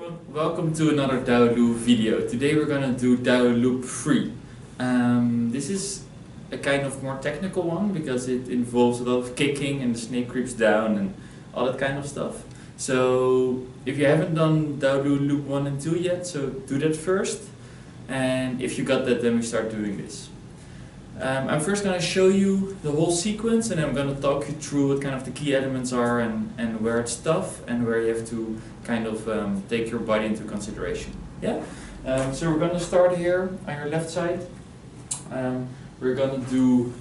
everyone, welcome to another Dao Lu video. Today we're gonna do Dao Loop 3. This is a kind of more technical one because it involves a lot of kicking and the snake creeps down and all that kind of stuff. So if you haven't done Dao Lu Loop 1 and 2 yet, so do that first. And if you got that, then we start doing this. I'm first going to show you the whole sequence, and I'm going to talk you through what kind of the key elements are and where it's tough and where you have to kind of take your body into consideration. Yeah. So we're going to start here on your left side. We're going to do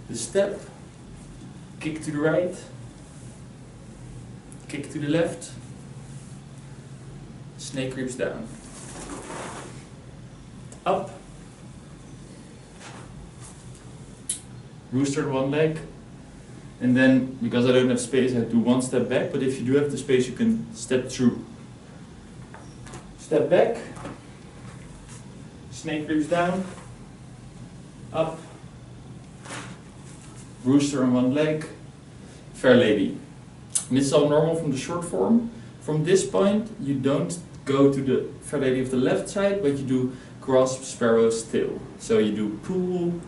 the step, kick to the right, kick to the left, snake creeps down, up, rooster on one leg, and then because I don't have space I do one step back, but if you do have the space you can step through. Step back, snake creeps down, up, rooster on one leg, fair lady. And this is all normal from the short form. From this point you don't go to the fair lady of the left side, but you do grasp, sparrow, still. So you do pull,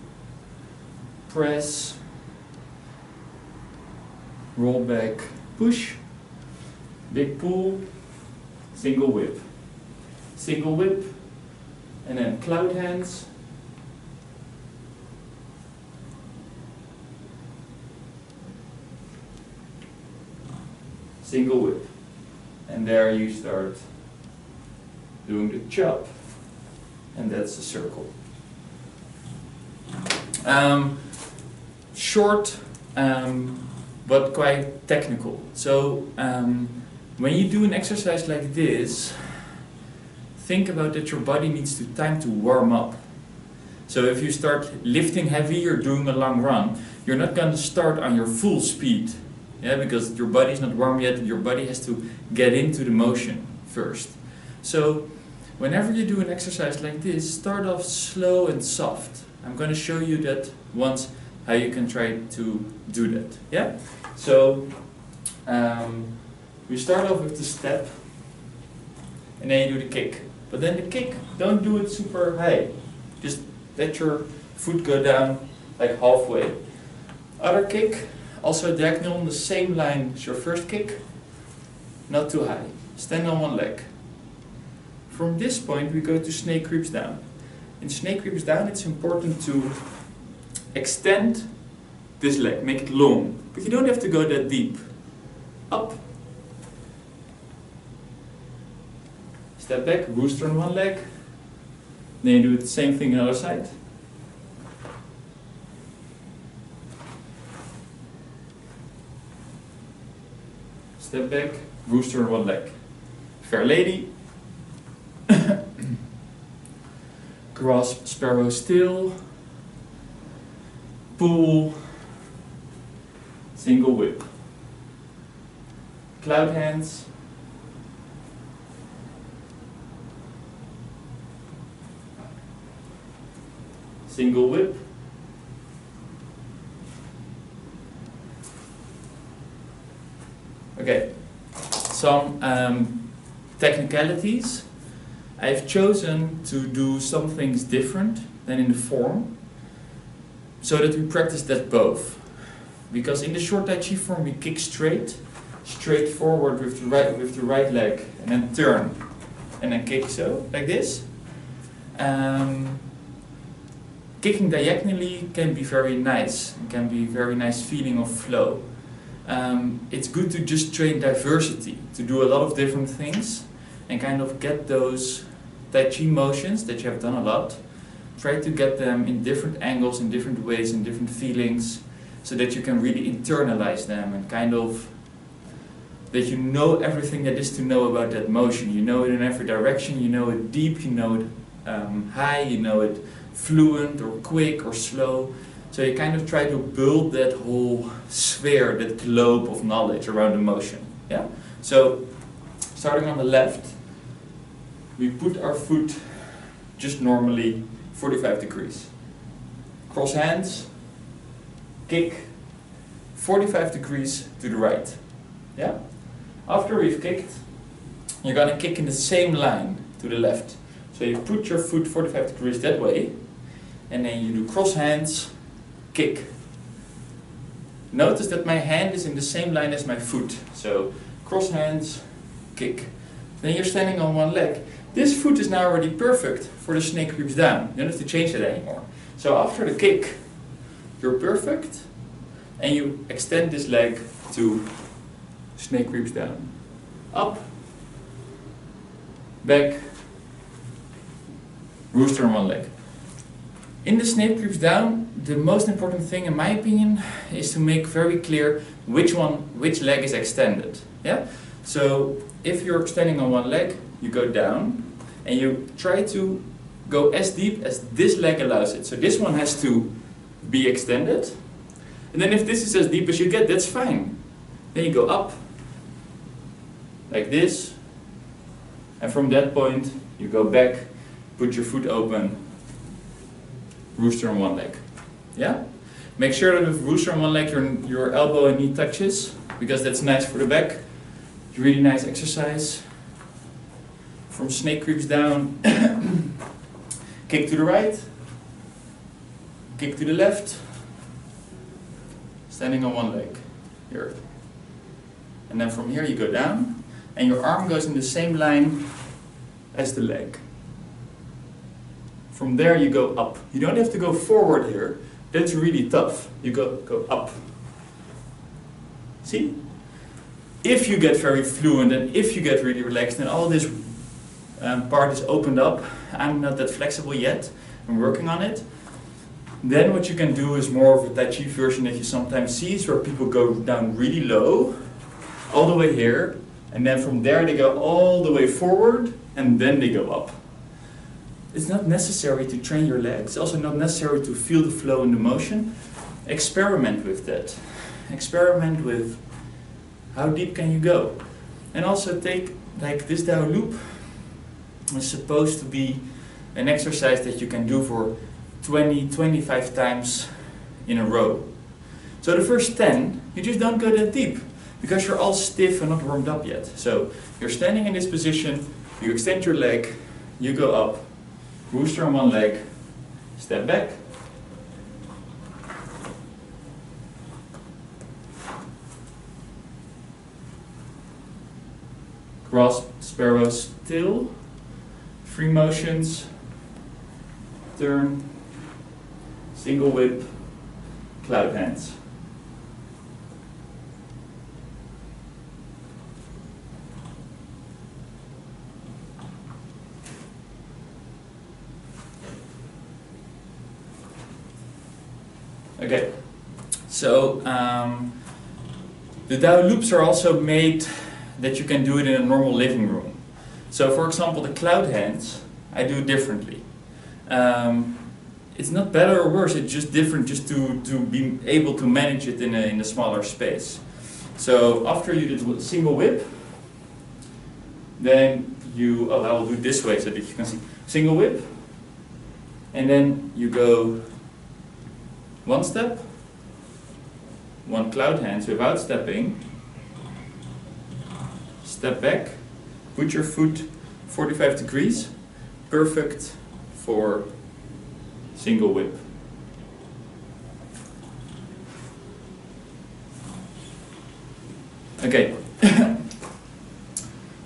press, roll back, push, big pull, single whip, and then cloud hands, single whip, and there you start doing the chop, and that's the circle. Short, but quite technical. So when you do an exercise like this, think about that your body needs time to warm up. So if you start lifting heavy or doing a long run, you're not going to start on your full speed, yeah, because your body is not warm yet. Your body has to get into the motion first. So whenever you do an exercise like this, start off slow and soft. I'm going to show you that once, how you can try to do that. Yeah? So we start off with the step, and then you do the kick. But then the kick, don't do it super high. Just let your foot go down like halfway. Other kick, also diagonal on the same line as your first kick, not too high. Stand on one leg. From this point we go to snake creeps down. In snake creeps down, it's important to extend this leg, make it long, but you don't have to go that deep. Up, step back, rooster on one leg, then you do the same thing on the other side. Step back, rooster on one leg. Fair lady. Grasp, sparrow, still, pull, single whip, cloud hands, single whip, okay, some technicalities. I've chosen to do some things different than in the form, so that we practice that both. Because in the short Tai Chi form we kick straight forward with the right leg, and then turn, and then kick so, like this. Kicking diagonally can be very nice, it can be a very nice feeling of flow. It's good to just train diversity, to do a lot of different things, and kind of get those Tai Chi motions that you have done a lot, try to get them in different angles, in different ways, in different feelings, so that you can really internalize them and kind of, that you know everything that is to know about that motion. You know it in every direction, you know it deep, you know it high, you know it fluent or quick or slow. So you kind of try to build that whole sphere, that globe of knowledge around the motion. Yeah? So starting on the left, we put our foot just normally 45 degrees. Cross hands, kick 45 degrees to the right. Yeah? After we've kicked, you're gonna kick in the same line to the left. So you put your foot 45 degrees that way, and then you do cross hands, kick. Notice that my hand is in the same line as my foot. So cross hands, kick. Then you're standing on one leg. This foot is now already perfect for the snake creeps down. You don't have to change it anymore. So after the kick, you're perfect, and you extend this leg to snake creeps down. Up, back, rooster on one leg. In the snake creeps down, the most important thing in my opinion is to make very clear which leg is extended. Yeah? So if you're standing on one leg, you go down and you try to go as deep as this leg allows it. So this one has to be extended. And then if this is as deep as you get, that's fine. Then you go up, like this. And from that point, you go back, put your foot open, rooster on one leg. Yeah? Make sure that with rooster on one leg, your elbow and knee touches, because that's nice for the back. It's a really nice exercise. From snake creeps down, kick to the right, kick to the left, standing on one leg, here. And then from here you go down, and your arm goes in the same line as the leg. From there you go up. You don't have to go forward here, that's really tough. You go up. See? If you get very fluent and if you get really relaxed and all this part is opened up, I'm not that flexible yet, I'm working on it, then what you can do is more of a Tai Chi version that you sometimes see, where people go down really low, all the way here, and then from there they go all the way forward, and then they go up. It's not necessary to train your legs, also not necessary to feel the flow and the motion. Experiment with that. Experiment with how deep can you go. And also take, like this Dao Loop is supposed to be an exercise that you can do for 20-25 times in a row. So the first 10, you just don't go that deep, because you're all stiff and not warmed up yet. So you're standing in this position, you extend your leg, you go up, rooster on one leg, step back, grasp, sparrow, still, free motions, turn, single whip, cloud hands. Okay, so the Dao Loops are also made that you can do it in a normal living room. So for example, the cloud hands, I do differently. It's not better or worse, it's just different, just to be able to manage it in a smaller space. So after you did a single whip, then you, I will do it this way so that you can see. Single whip, and then you go one step, one cloud hands without stepping, step back, put your foot 45 degrees, perfect for single whip. Okay,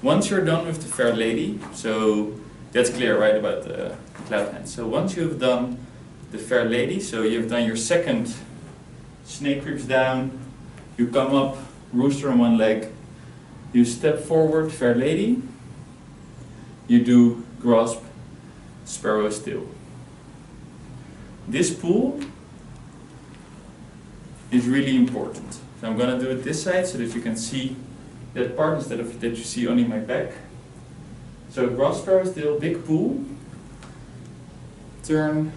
once you're done with the fair lady, so that's clear, right, about the cloud hands. So once you've done the fair lady, so you've done your second snake creeps down, you come up, rooster on one leg, you step forward, fair lady, you do grasp, sparrow still. This pull is really important. So I'm going to do it this side so that you can see that part instead of that you see only my back. So grasp, sparrow still, big pull, turn.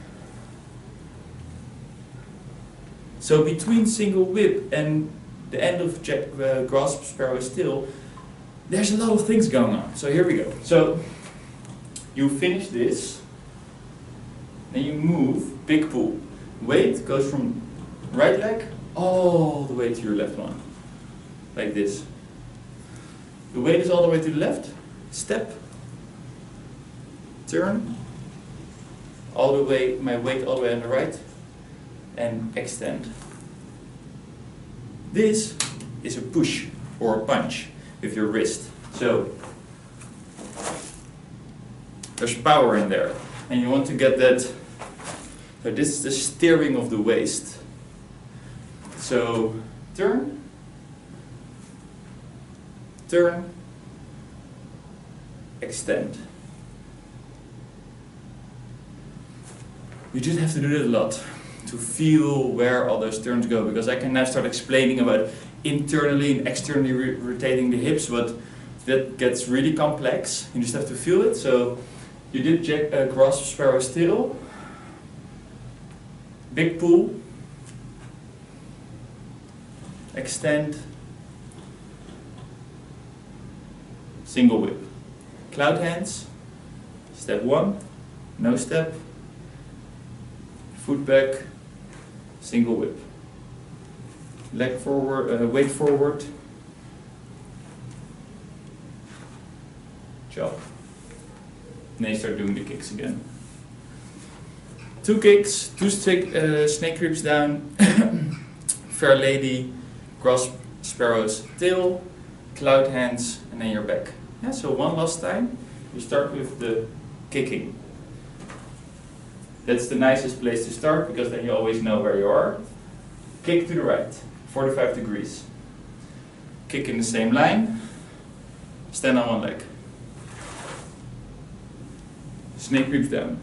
So between single whip and the end of grasp, sparrow still, there's a lot of things going on. So here we go. So you finish this, then you move, big pull. Weight goes from right leg all the way to your left one, like this. The weight is all the way to the left, step, turn, all the way, my weight all the way on the right, and extend. This is a push or a punch with your wrist. So there's power in there, and you want to get that. So this is the steering of the waist. So turn, turn, extend. You just have to do that a lot to feel where all those turns go, because I can now start explaining about internally and externally rotating the hips, but that gets really complex. You just have to feel it. So you did grasp sparrow still, big pull, extend, single whip. Cloud hands, step 1, no step, foot back, single whip. Leg forward, weight forward, chop. And then you start doing the kicks again. 2 kicks, 2 snake creeps down, fair lady, grasp sparrow's tail, cloud hands, and then you're back. Yeah, so one last time, you start with the kicking. That's the nicest place to start, because then you always know where you are. Kick to the right, 45 degrees. Kick in the same line, stand on one leg. Snake creeps down.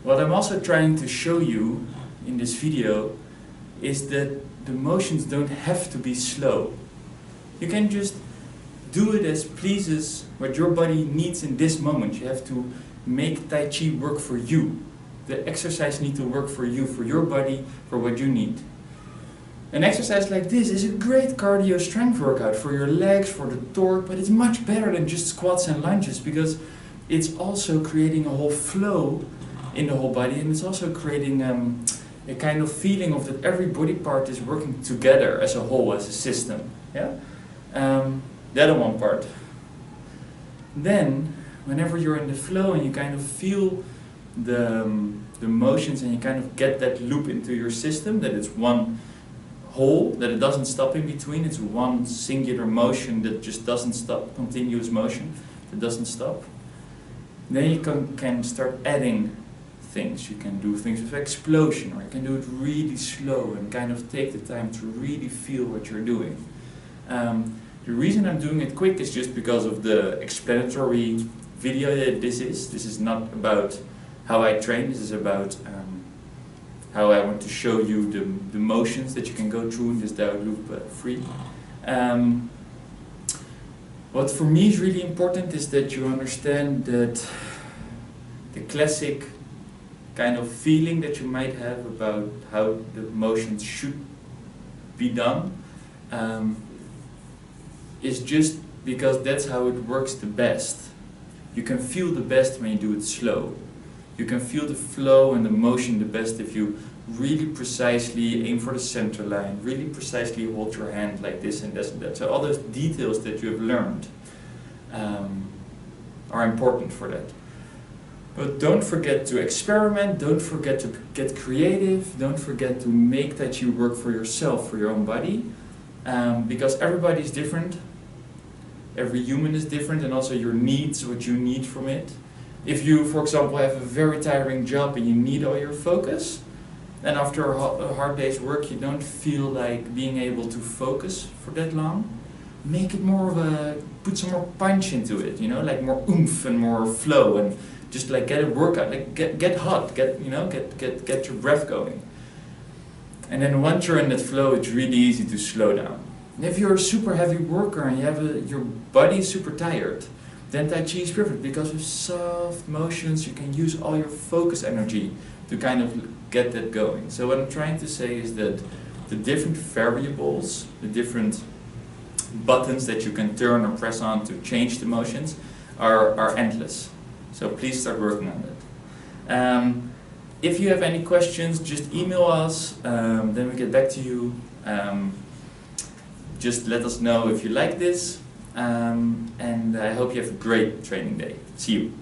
What I'm also trying to show you in this video is that the motions don't have to be slow. You can just do it as pleases what your body needs in this moment. You have to make Tai Chi work for you. The exercise needs to work for you, for your body, for what you need. An exercise like this is a great cardio strength workout for your legs, for the torque, but it's much better than just squats and lunges, because it's also creating a whole flow in the whole body, and it's also creating a kind of feeling of that every body part is working together as a whole, as a system. Yeah, the other one part. Then, whenever you're in the flow and you kind of feel the motions and you kind of get that loop into your system, that it's one whole, that it doesn't stop in between, it's one singular motion that just doesn't stop, continuous motion that doesn't stop. Then you can start adding things. You can do things with explosion, or you can do it really slow and kind of take the time to really feel what you're doing. The reason I'm doing it quick is just because of the explanatory video that this is. This is not about how I train, this is about how I want to show you the motions that you can go through in this Dao Loop free. What for me is really important is that you understand that the classic kind of feeling that you might have about how the motions should be done is just because that's how it works the best. You can feel the best when you do it slow. You can feel the flow and the motion the best if you really precisely aim for the center line, really precisely hold your hand like this and this and that. So all those details that you have learned are important for that. But don't forget to experiment, don't forget to get creative, don't forget to make Tai Chi work for yourself, for your own body, because everybody is different, every human is different, and also your needs, what you need from it. If you, for example, have a very tiring job and you need all your focus, and after a hard day's work you don't feel like being able to focus for that long, make it more of a, put some more punch into it, you know, like more oomph and more flow, and just like get a workout, like get hot, get your breath going. And then once you're in that flow, it's really easy to slow down. And if you're a super heavy worker and you have your body is super tired, then Tai Chi is perfect, because with soft motions you can use all your focus energy to kind of get that going. So what I'm trying to say is that the different variables, the different buttons that you can turn or press on to change the motions are endless. So please start working on that. If you have any questions, just email us, then we get back to you. Just let us know if you like this, and I hope you have a great training day. See you.